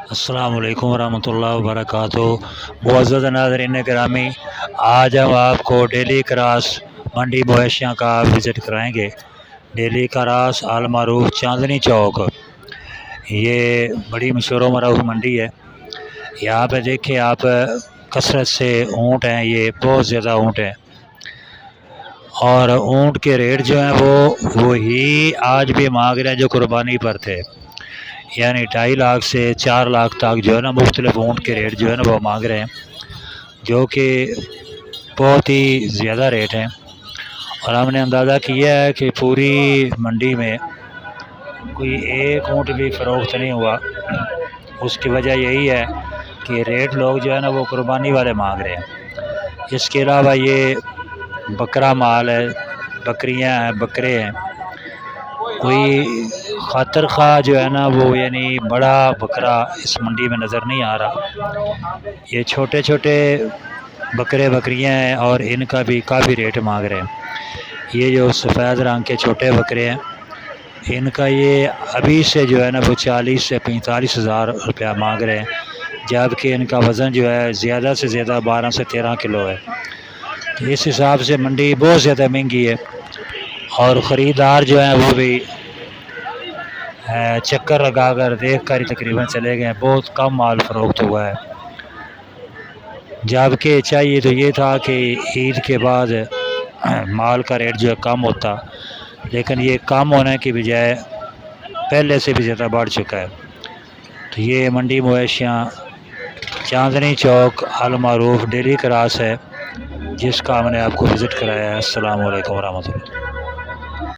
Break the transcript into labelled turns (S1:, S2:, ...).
S1: السلام علیکم ورحمۃ اللہ وبرکاتہ۔ معزز ناظرین گرامی، آج ہم آپ کو ڈیلی کراس منڈی مویشیاں کا وزٹ کرائیں گے۔ ڈیلی کراس المعروف چاندنی چوک، یہ بڑی مشہور و معروف منڈی ہے۔ یہاں پہ دیکھیں آپ، کثرت سے اونٹ ہیں، یہ بہت زیادہ اونٹ ہیں، اور اونٹ کے ریٹ جو ہیں وہ وہی آج بھی مانگ رہے ہیں جو قربانی پر تھے، یعنی 2.5 لاکھ سے 4 لاکھ تک جو ہے نا مختلف اونٹ کے ریٹ جو ہے نا وہ مانگ رہے ہیں، جو کہ بہت ہی زیادہ ریٹ ہیں۔ اور ہم نے اندازہ کیا ہے کہ پوری منڈی میں کوئی ایک اونٹ بھی فروخت نہیں ہوا۔ اس کی وجہ یہی ہے کہ ریٹ لوگ جو ہے نا وہ قربانی والے مانگ رہے ہیں۔ اس کے علاوہ یہ بکرا مال ہے، بکریاں ہیں، بکرے ہیں، کوئی خاطر خواہ جو ہے نا وہ یعنی بڑا بکرا اس منڈی میں نظر نہیں آ رہا۔ یہ چھوٹے چھوٹے بکرے بکریاں ہیں اور ان کا بھی کافی ریٹ مانگ رہے ہیں۔ یہ جو سفید رنگ کے چھوٹے بکرے ہیں، ان کا یہ ابھی سے جو ہے نا وہ 40 سے 45 ہزار روپیہ مانگ رہے ہیں، جبکہ ان کا وزن جو ہے زیادہ سے زیادہ 12 سے 13 کلو ہے۔ تو اس حساب سے منڈی بہت زیادہ مہنگی ہے، اور خریدار جو ہیں وہ بھی چکر لگا کر دیکھ کر ہی تقریباً چلے گئے ہیں۔ بہت کم مال فروخت ہوا ہے، جبکہ چاہیے تو یہ تھا کہ عید کے بعد مال کا ریٹ جو ہے کم ہوتا، لیکن یہ کم ہونے کی بجائے پہلے سے بھی زیادہ بڑھ چکا ہے۔ تو یہ منڈی مویشیاں چاندنی چوک المعروف ڈیلی کراس ہے، جس کا ہم نے آپ کو وزٹ کرایا ہے۔ السلام علیکم ورحمۃ اللہ۔